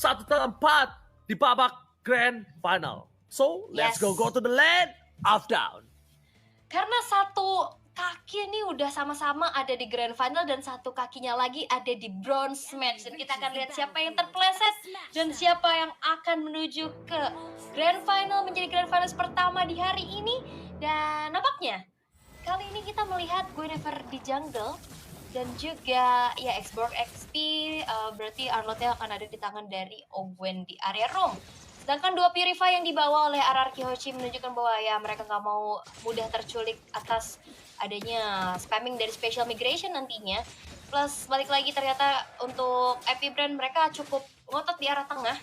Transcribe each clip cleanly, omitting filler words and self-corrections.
1-4 di babak Grand Final. So, let's go to the land of down. Karena satu kaki ini udah sama-sama ada di Grand Final dan satu kakinya lagi ada di bronze match. Dan kita akan lihat siapa yang terpleset dan siapa yang akan menuju ke Grand Final, menjadi Grand Finals pertama di hari ini. Dan nampaknya kali ini kita melihat Guinevere di jungle dan juga ya Xborg XP, berarti Arlotnya akan ada di tangan dari Owen di area roam. Sedangkan dua Purify yang dibawa oleh RRQ Hoshi menunjukkan bahwa ya mereka nggak mau mudah terculik atas adanya spamming dari Special Migration nantinya. Plus balik lagi ternyata untuk IP Brand mereka cukup ngotot di arah tengah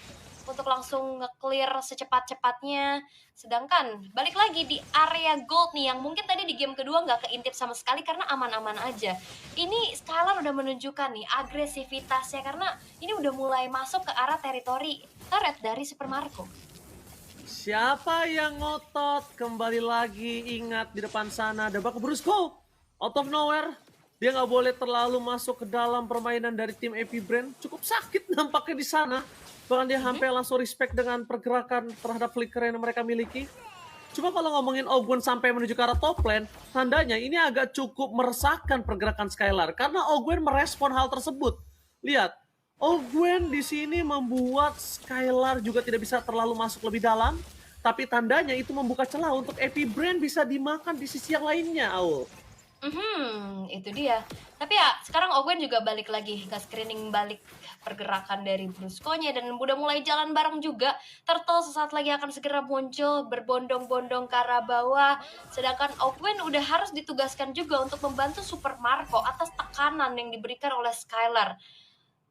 untuk langsung nge-clear secepat-cepatnya. Sedangkan balik lagi di area gold nih yang mungkin tadi di game kedua nggak keintip sama sekali karena aman-aman aja. Ini Skylar udah menunjukkan nih agresivitasnya karena ini udah mulai masuk ke arah teritori turret dari Super Marco. Siapa yang ngotot? Kembali lagi ingat di depan sana ada Baku Brusco. Out of nowhere. Dia nggak boleh terlalu masuk ke dalam permainan dari tim AP Brand. Cukup sakit nampaknya di sana. Bahkan dia hampir langsung respect dengan pergerakan terhadap flicker yang mereka miliki. Cuma kalau ngomongin Ogwen sampai menuju ke arah top lane, tandanya ini agak cukup meresahkan pergerakan Skylar. Karena Ogwen merespon hal tersebut. Lihat, Ogwen di sini membuat Skylar juga tidak bisa terlalu masuk lebih dalam. Tapi tandanya itu membuka celah untuk AP Brand bisa dimakan di sisi yang lainnya, Aul. Itu dia. Tapi ya sekarang Ogwen juga balik lagi ke screening balik pergerakan dari Brusco-nya dan udah mulai jalan bareng juga. Turtle sesaat lagi akan segera muncul berbondong-bondong ke arah bawah. Sedangkan Ogwen udah harus ditugaskan juga untuk membantu Super Marco atas tekanan yang diberikan oleh Skylar.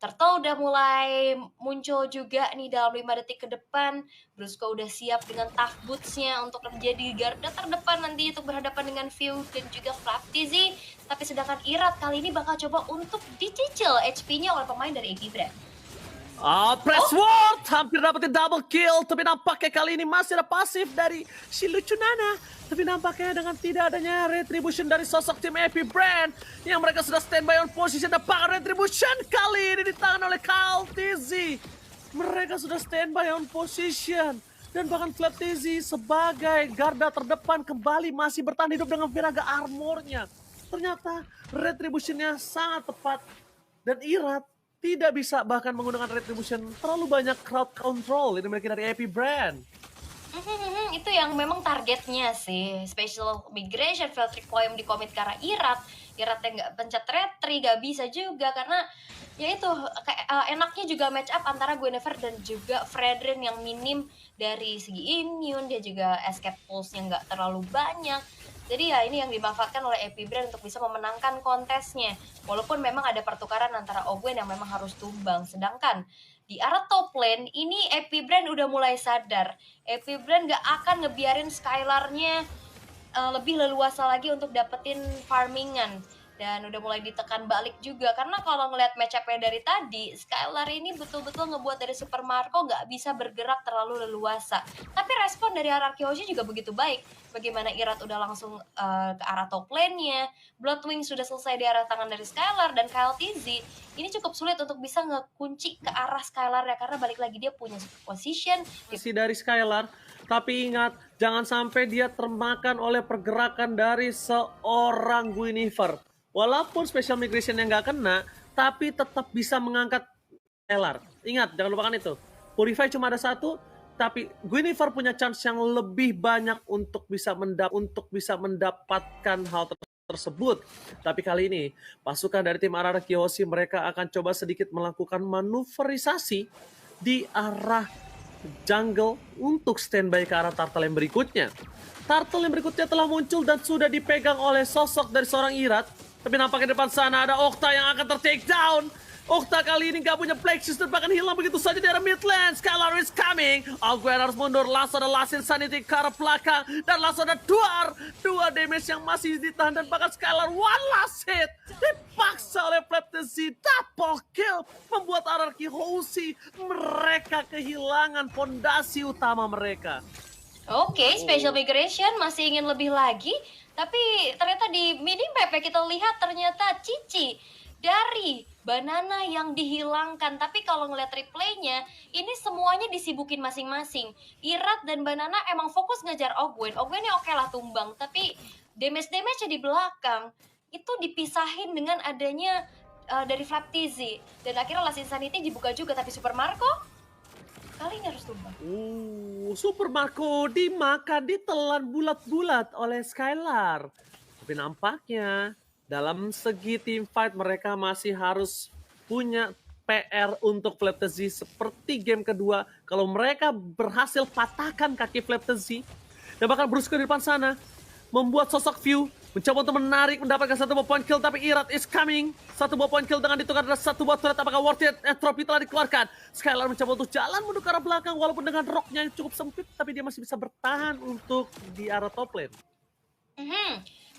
Turtle udah mulai muncul juga nih dalam 5 detik ke depan. Brusco udah siap dengan tough boots-nya untuk menjadi garda terdepan nanti untuk berhadapan dengan View dan juga Flaptizi. Tapi sedangkan Irat kali ini bakal coba untuk dicicil HP-nya oleh pemain dari AP Brand. Press Ward hampir dapetin double kill, tapi nampaknya kali ini masih ada pasif dari si Lucunana. Tapi nampaknya dengan tidak adanya retribution dari sosok tim AP Brand yang mereka sudah standby on position, dapatkan retribution kali ini di tangan oleh Kyle TZ. Mereka sudah standby on position dan bahkan Flap TZ sebagai garda terdepan kembali masih bertahan hidup dengan Viraga armornya. Ternyata retributionnya sangat tepat dan Irat tidak bisa bahkan menggunakan retribution. Terlalu banyak crowd control yang dimiliki dari AP Brand. Itu yang memang targetnya sih. Special Migration, Filtry Poem di komit ke arah Irat. Irat yang nggak pencet retri, nggak bisa juga. Karena ya itu, enaknya juga match up antara Guinevere dan juga Fredrin yang minim dari segi immune. Dia juga escape pulse-nya nggak terlalu banyak. Jadi ya ini yang dimanfaatkan oleh AP Brand untuk bisa memenangkan kontesnya. Walaupun memang ada pertukaran antara Ogwen yang memang harus tumbang. Sedangkan di arah top lane, ini AP Brand udah mulai sadar. AP Brand gak akan ngebiarin Skylar-nya lebih leluasa lagi untuk dapetin farmingan. Dan udah mulai ditekan balik juga. Karena kalau ngeliat match-up-nya dari tadi, Skylar ini betul-betul ngebuat dari Super Marco gak bisa bergerak terlalu leluasa. Tapi respon dari RRQ Hoshi juga begitu baik. Bagaimana Irat udah langsung ke arah top lane-nya, Bloodwing sudah selesai di arah tangan dari Skylar, dan Kyle TZ ini cukup sulit untuk bisa ngekunci ke arah Skylar ya, karena balik lagi dia punya position. Masih dari Skylar, tapi ingat jangan sampai dia termakan oleh pergerakan dari seorang Guinevere. Walaupun Special Migration yang nggak kena, tapi tetap bisa mengangkat Skylar. Ingat, jangan lupakan itu. Purify cuma ada satu, tapi Guinevere punya chance yang lebih banyak untuk bisa mendapatkan hal tersebut. Tapi kali ini, pasukan dari tim RRQ Hoshi mereka akan coba sedikit melakukan manuverisasi di arah jungle untuk standby ke arah turtle yang berikutnya. Turtle yang berikutnya telah muncul dan sudah dipegang oleh sosok dari seorang Irat. Tapi nampaknya di depan sana ada Okta yang akan ter-take down. Okta kali ini gak punya Plexus dan bahkan hilang begitu saja di arah mid lane. Skylar is coming. Ogwen harus mundur. Langsung ada Last Insanity ke arah belakang. Dan langsung ada dua damage yang masih ditahan. Dan bahkan Skylar one last hit. Dipaksa oleh Flaptizi. Double kill. Membuat RRQ Hoshi mereka kehilangan fondasi utama mereka. Oke, Special Migration masih ingin lebih lagi. Tapi ternyata di mini map kita lihat ternyata Cici dari Banana yang dihilangkan. Tapi kalau ngeliat replaynya, ini semuanya disibukin masing-masing. Irat dan Banana emang fokus ngejar Ogwen. Ogwennya oke lah tumbang, tapi damage-nya di belakang itu dipisahin dengan adanya dari Flaptizi. Dan akhirnya Last Insanity dibuka juga, tapi Super Marco kali ini harus tumbang. Super Marco dimakan, ditelan bulat-bulat oleh Skylar. Tapi nampaknya dalam segi team fight mereka masih harus punya PR untuk Flaptizi seperti game kedua. Kalau mereka berhasil patahkan kaki Flaptizi dan bahkan Brusco di depan sana membuat sosok View mencoba untuk menarik, mendapatkan satu buah point kill, tapi Irat is coming. Satu buah point kill dengan ditukar adalah satu buah turret. Apakah worth it? Entropy telah dikeluarkan. Skylar mencoba untuk jalan menuju ke arah belakang, walaupun dengan rocknya yang cukup sempit, tapi dia masih bisa bertahan untuk di arah top lane.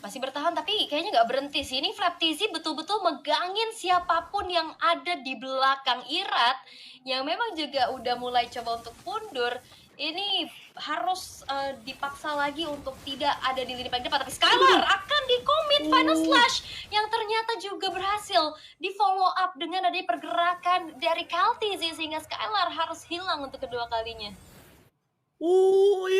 Masih bertahan, tapi kayaknya nggak berhenti sih. Ini Flaptizi betul-betul megangin siapapun yang ada di belakang Irat, yang memang juga udah mulai coba untuk mundur. Ini harus dipaksa lagi untuk tidak ada di lini paling depan. Tapi Skylar akan di-commit Final Slash yang ternyata juga berhasil di-follow up dengan adanya pergerakan dari Kaltizi, sehingga Skylar harus hilang untuk kedua kalinya.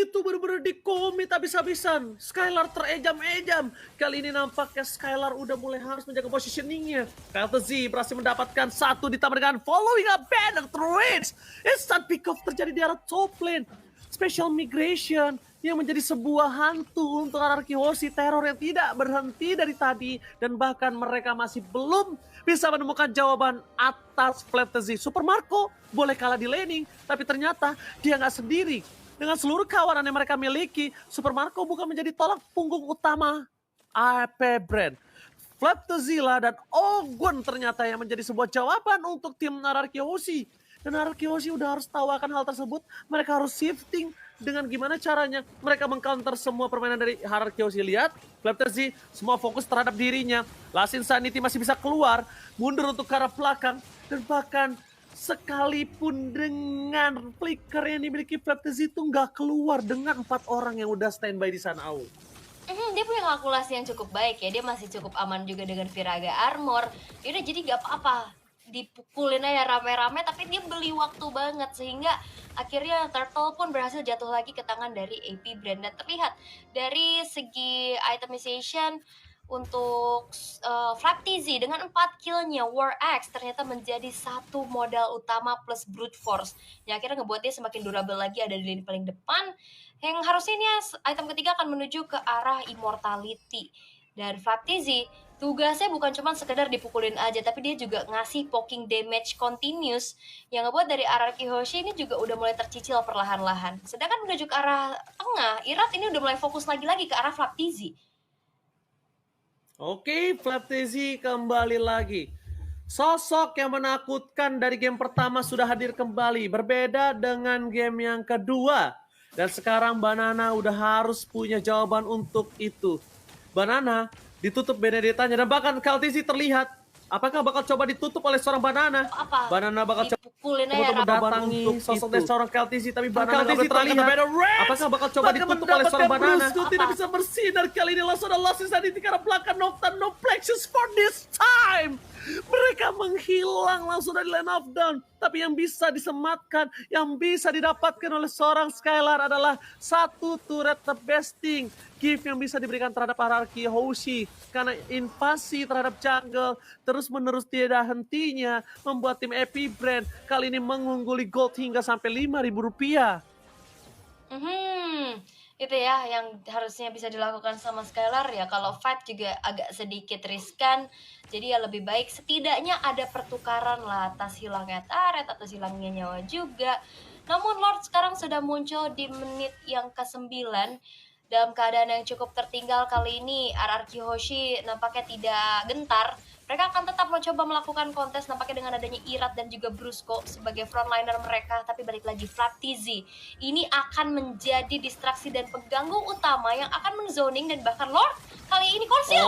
Itu bener-bener di-commit habis-habisan. Skylar terejam-ejam. Kali ini nampaknya Skylar udah mulai harus menjaga positioningnya. Kaltizi berhasil mendapatkan satu ditambah dengan following up banner threads. Instant pick-off terjadi di arah top lane. Special migration yang menjadi sebuah hantu untuk RRQ Hoshi, teror yang tidak berhenti dari tadi. Dan bahkan mereka masih belum bisa menemukan jawaban atas Flaptizi. Super Marco boleh kalah di laning, tapi ternyata dia nggak sendiri. Dengan seluruh kawanan yang mereka miliki, Super Marco bukan menjadi tolak punggung utama AP Brand. Flaptizi dan Ogwen ternyata yang menjadi sebuah jawaban untuk tim RRQ Hoshi. Dan RRQ Hoshi udah harus tahu akan hal tersebut. Mereka harus shifting dengan gimana caranya mereka mengcounter semua permainan dari RRQ Hoshi. Lihat, Flaptizi semua fokus terhadap dirinya. Last Insanity masih bisa keluar, mundur untuk ke arah belakang, dan bahkan sekalipun dengan flicker yang dimiliki Flaptizi itu nggak keluar dengan 4 orang yang udah standby di sana. Dia punya kalkulasi yang cukup baik ya, dia masih cukup aman juga dengan Viraga Armor. Yaudah, jadi gak apa-apa dipukulin aja rame-rame, tapi dia beli waktu banget sehingga akhirnya Turtle pun berhasil jatuh lagi ke tangan dari AP Brand. Dan terlihat dari segi itemization untuk Flaptizi dengan 4 killnya, War Axe ternyata menjadi satu modal utama plus Brute Force yang akhirnya ngebuat dia semakin durable lagi ada di lini paling depan, yang harusnya ini item ketiga akan menuju ke arah Immortality. Dan Flaptizi tugasnya bukan cuma sekedar dipukulin aja, tapi dia juga ngasih poking damage continuous yang ngebuat dari RRQ Hoshi ini juga udah mulai tercicil perlahan-lahan. Sedangkan menuju ke arah tengah, Irat ini udah mulai fokus lagi ke arah Flaptizi. Oke, Flaptizi kembali lagi. Sosok yang menakutkan dari game pertama sudah hadir kembali. Berbeda dengan game yang kedua. Dan sekarang Banana udah harus punya jawaban untuk itu. Banana ditutup Benedetanya dan bahkan Kaltizi terlihat. Apakah bakal coba ditutup oleh seorang Banana? Apa? Banana bakal dipukulin coba mendatangi sosok dari seorang Kaltizi, tapi Banana Kaltizi terlihat. Apakah bakal coba ditutup oleh seorang Banana? Tidak bisa bersinar kali ini, langsung ada Lost Insanity di arah belakang. Nocturne, no Plexus for this time. Mereka menghilang langsung dari line of down. Tapi yang bisa disematkan, yang bisa didapatkan oleh seorang Skylar adalah satu turret the besting gift yang bisa diberikan terhadap RRQ Hoshi. Karena invasi terhadap jungle terus-menerus tidak hentinya membuat tim AP Brand kali ini mengungguli gold hingga sampai Rp5.000. Itu ya yang harusnya bisa dilakukan sama Skylar ya. Kalau fight juga agak sedikit riskan, jadi ya lebih baik setidaknya ada pertukaran lah atas hilangnya turret, atas hilangnya nyawa juga. Namun Lord sekarang sudah muncul di menit yang ke-9 dalam keadaan yang cukup tertinggal. Kali ini RRQ Hoshi nampaknya tidak gentar. Mereka akan tetap mencoba melakukan kontes nampaknya dengan adanya Irat dan juga Brusco sebagai frontliner mereka. Tapi balik lagi Flaptizi ini akan menjadi distraksi dan pengganggu utama yang akan menzoning dan bahkan Lord kali ini konsil.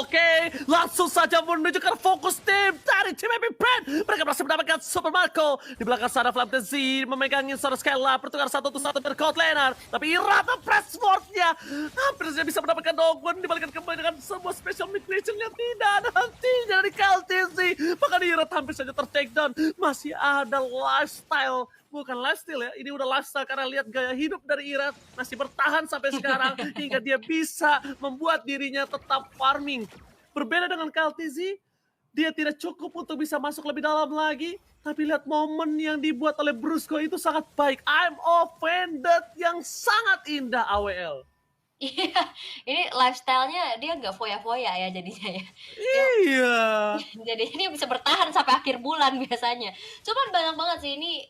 Oke, langsung saja menunjukkan fokus tim dari tim Epic Brand. Mereka berhasil mendapatkan Super Marco. Di belakang sana Flaptezi memegangin seorang Skylar, bertukar 1-1 dari Cold Laner. Tapi Irata Pressword-nya hampir saja bisa mendapatkan Dogun, dibalikan kembali dengan sebuah special migration yang tidak ada hentinya dari KLTZ. Bahkan Irata hampir saja ter-takedown. Masih ada lifestyle, bukan lifestyle ya, ini udah lifestyle karena lihat gaya hidup dari Irat masih bertahan sampai sekarang hingga dia bisa membuat dirinya tetap farming. Berbeda dengan KLTZ, dia tidak cukup untuk bisa masuk lebih dalam lagi, tapi lihat momen yang dibuat oleh Brusco itu sangat baik. I'm offended yang sangat indah AWL. Iya, ini lifestyle-nya dia nggak foya-foya ya jadinya ya. Iya. Jadi dia bisa bertahan sampai akhir bulan biasanya. Cuman banyak banget sih ini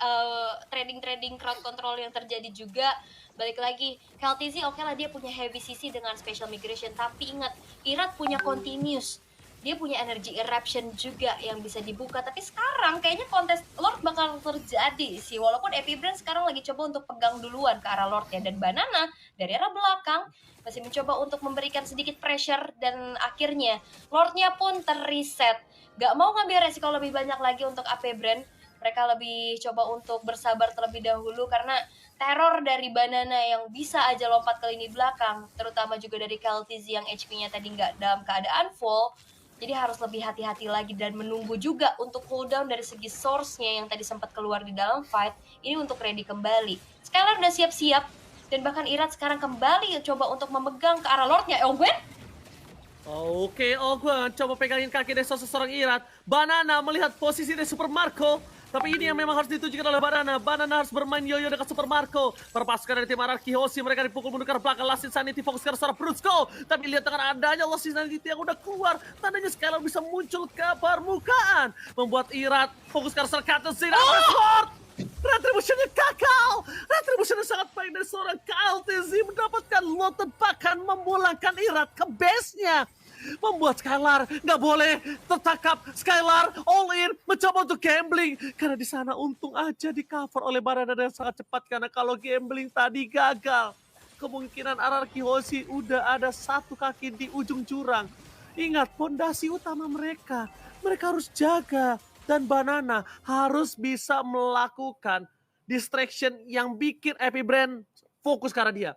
trading crowd control yang terjadi juga. Balik lagi, KLTZ oke lah dia punya heavy CC dengan special migration, tapi ingat, Irat punya continuous. Dia punya energy eruption juga yang bisa dibuka, tapi sekarang kayaknya kontes Lord bakal terjadi sih, walaupun Epic Brand sekarang lagi coba untuk pegang duluan ke arah Lord ya, dan Banana dari arah belakang masih mencoba untuk memberikan sedikit pressure, dan akhirnya Lordnya pun terreset. Gak mau ngambil resiko lebih banyak lagi untuk AP Brand, mereka lebih coba untuk bersabar terlebih dahulu karena teror dari Banana yang bisa aja lompat ke lini belakang, terutama juga dari KLTZ yang HP-nya tadi nggak dalam keadaan full. Jadi harus lebih hati-hati lagi dan menunggu juga untuk cooldown dari segi source-nya yang tadi sempat keluar di dalam fight. Ini untuk ready kembali. Skylar udah siap-siap. Dan bahkan Irat sekarang kembali coba untuk memegang ke arah Lord-nya Ogwen. Oke, Ogwen coba pegangin kaki dari seseorang Irat. Banana melihat posisi dari Super Marco. Tapi ini yang memang harus ditujukan oleh Banana. Banana harus bermain yoyo dengan Super Marco. Perpasukan dari tim Araki Hoshi, mereka dipukul mundur ke belakang. Last Insanity fokus ke arah Brusco. Tapi lihat dengan adanya Last Insanity yang udah keluar, tandanya Skylar bisa muncul ke permukaan. Membuat Irat fokus ke arah Katenzin. Retributionnya gagal. Retributionnya sangat baik dari seorang KLTZ, mendapatkan loot bahkan memulangkan Irat ke base-nya. Membuat Skylar nggak boleh tertangkap. Skylar all in mencoba untuk gambling karena di sana untung aja di cover oleh Banana dengan sangat cepat, karena kalau gambling tadi gagal kemungkinan Araki Hoshi udah ada satu kaki di ujung jurang. Ingat pondasi utama mereka harus jaga, dan Banana harus bisa melakukan distraction yang bikin Epic Brand fokus ke arah dia.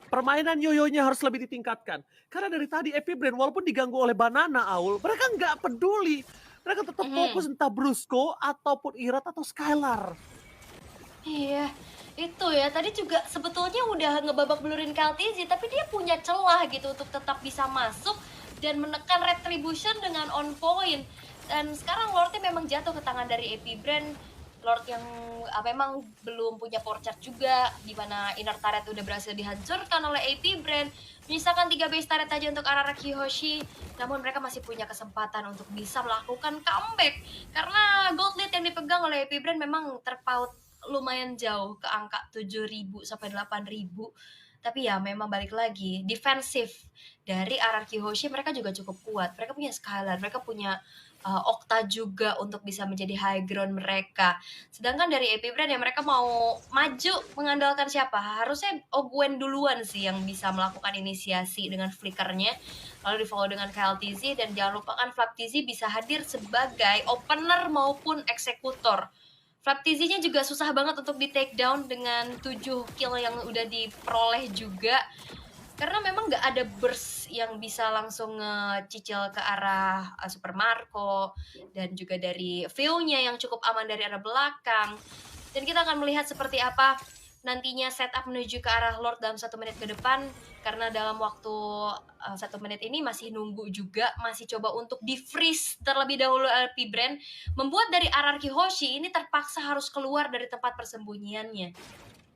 Permainan yoyonya harus lebih ditingkatkan. Karena dari tadi Epic Brand walaupun diganggu oleh Banana, Aul, mereka nggak peduli. Mereka tetap fokus entah Brusco ataupun Irat atau Skylar. Iya, itu ya. Tadi juga sebetulnya udah ngebabak belurin KLTZ, tapi dia punya celah gitu untuk tetap bisa masuk dan menekan Retribution dengan on point. Dan sekarang Lordnya memang jatuh ke tangan dari Epic Brand. Lord yang memang belum punya porchard juga, di mana inner turret udah berhasil dihancurkan oleh AP Brand. Menyisakan 3 base turret aja untuk Araki Hoshi, namun mereka masih punya kesempatan untuk bisa melakukan comeback. Karena gold lead yang dipegang oleh AP Brand memang terpaut lumayan jauh ke angka 7.000 sampai 8.000. Tapi ya memang balik lagi, defensif dari Araki Hoshi mereka juga cukup kuat. Mereka punya Skylar, mereka punya Okta juga untuk bisa menjadi high ground mereka. Sedangkan dari AP Brand ya mereka mau maju mengandalkan siapa? Harusnya Ogwen duluan sih yang bisa melakukan inisiasi dengan flickernya. Lalu di follow dengan KLTZ, dan jangan lupakan Flaptz bisa hadir sebagai opener maupun eksekutor. Flaptz-nya juga susah banget untuk di take down dengan 7 kill yang udah diperoleh juga. Karena memang nggak ada burst yang bisa langsung ngecicil ke arah Super Marco, dan juga dari view-nya yang cukup aman dari arah belakang. Dan kita akan melihat seperti apa nantinya setup menuju ke arah Lord dalam 1 menit ke depan, karena dalam waktu 1 menit ini masih nunggu juga, masih coba untuk di-freeze terlebih dahulu LP Brand, membuat dari Araki Hoshi ini terpaksa harus keluar dari tempat persembunyiannya.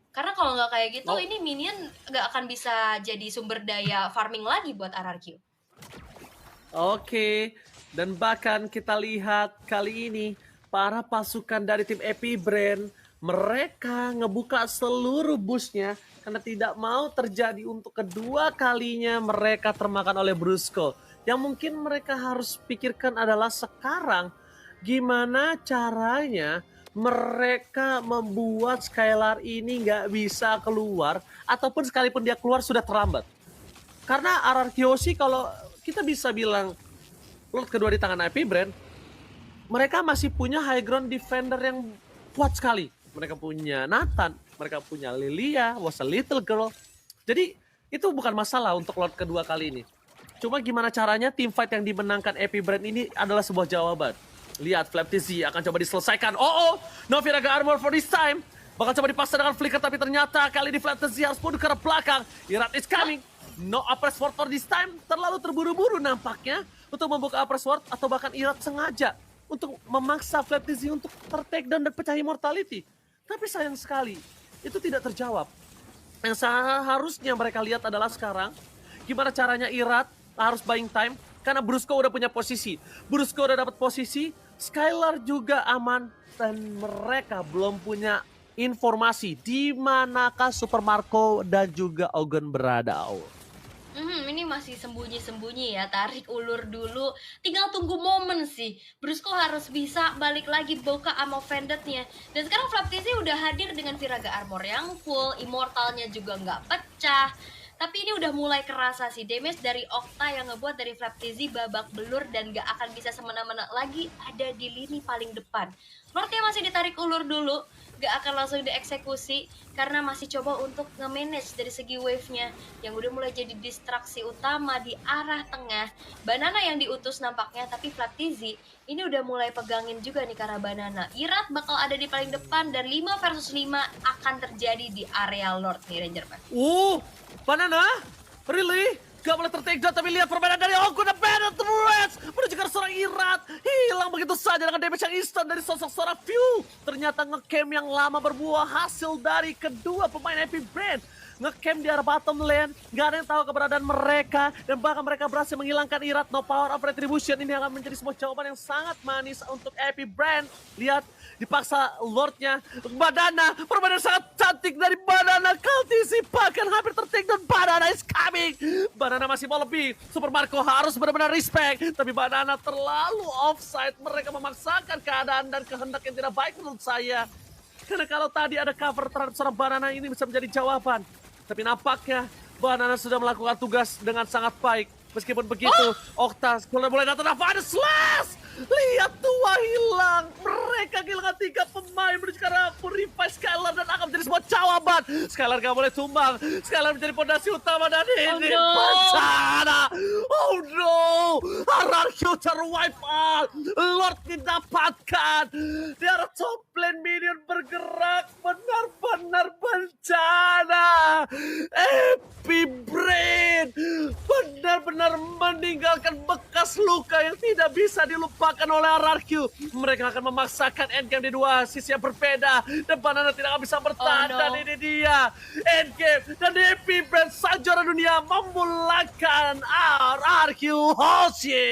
Karena kalau nggak kayak gitu, ini minion nggak akan bisa jadi sumber daya farming lagi buat RRQ. Oke, dan bahkan kita lihat kali ini para pasukan dari tim Epic Brand, mereka ngebuka seluruh busnya karena tidak mau terjadi untuk kedua kalinya mereka termakan oleh Brusco. Yang mungkin mereka harus pikirkan adalah sekarang gimana caranya mereka membuat Skylar ini nggak bisa keluar, ataupun sekalipun dia keluar sudah terlambat. Karena RRQ Hoshi kalau kita bisa bilang Lot kedua di tangan IP Brand, mereka masih punya high ground defender yang kuat sekali. Mereka punya Nathan, mereka punya Lilia, was a little girl. Jadi itu bukan masalah untuk lot kedua kali ini. Cuma gimana caranya tim fight yang dimenangkan Epi Brand ini adalah sebuah jawaban. Lihat, Flap TZ akan coba diselesaikan. Oh, no Viraga Armor for this time. Bakal coba dipaksa dengan flicker, tapi ternyata kali ini Flap TZ harus mundur ke arah belakang. Irat is coming. No upper sword for this time. Terlalu terburu-buru nampaknya untuk membuka upper sword, atau bahkan Irat sengaja untuk memaksa Flap TZ untuk ter-takedown dan pecah immortality. Tapi sayang sekali, itu tidak terjawab. Yang seharusnya mereka lihat adalah sekarang, gimana caranya Irat harus buying time, karena Brusco udah punya posisi. Brusco udah dapat posisi, Skylar juga aman, dan mereka belum punya informasi di manakah Super Marco dan juga Ogun berada. Ini masih sembunyi-sembunyi ya, tarik ulur dulu. Tinggal tunggu momen sih. Brusco harus bisa balik lagi buka ammo vendetnya. Dan sekarang Flap TZ udah hadir dengan Viraga Armor yang full, immortalnya juga nggak pecah. Tapi ini udah mulai kerasa sih, damage dari Okta yang ngebuat dari Flap TZ babak belur dan gak akan bisa semena-mena lagi ada di lini paling depan. Lordnya masih ditarik ulur dulu, gak akan langsung dieksekusi karena masih coba untuk nge-manage dari segi wave-nya yang udah mulai jadi distraksi utama di arah tengah. Banana yang diutus nampaknya, tapi Flap TZ ini udah mulai pegangin juga nih karena Banana. Irat bakal ada di paling depan dan 5 versus 5 akan terjadi di area Lord nih, Ranger Pan. Banana? Really? Gak boleh ter-takedown, tapi lihat permainan dari Ogun dan Banana Threats menuju ke seorang Irat. Hilang begitu saja dengan damage yang instan dari sosok seorang View. Ternyata ngecamp yang lama berbuah hasil dari kedua pemain Epi Brand. Ngecamp di arah bottom lane, gak ada yang tahu keberadaan mereka, dan bahkan mereka berhasil menghilangkan Irat. No power of retribution, ini akan menjadi sebuah jawaban yang sangat manis untuk Epi Brand. Lihat, dipaksa Lordnya, Banana, permainan sangat cantik dari Banana. Kaltisi bahkan hampir ter-takedown. Banana is coming. Banana masih mau lebih. Super Marco harus benar-benar respect, tapi Banana terlalu offside. Mereka memaksakan keadaan dan kehendak yang tidak baik menurut saya. Karena kalau tadi ada cover terhadap seorang Banana, ini bisa menjadi jawaban. Tapi nampaknya Banana sudah melakukan tugas dengan sangat baik. Meskipun begitu, Okta mulai datang ada slash. Lihat tua hilang. Mereka kehilangan 3 pemain menuju ke arah Purify Skylar dan akan menjadi sebuah jawaban. Skylar gak boleh tumbang. Skylar menjadi pondasi utama dan ini bencana. Oh no. Hierarchy terwipe out. Lord didapatkan. Di arah top lane minion bergerak. Benar-benar bencana. Epi Brain benar-benar meninggalkan bekas luka yang tidak bisa dilupakan oleh RRQ. Mereka akan memaksakan endgame di dua sisi yang berbeda dan Banana tidak akan bisa bertahan. Dan ini dia endgame dan Epi Brand sang juara dunia memulakan RRQ Hoshi.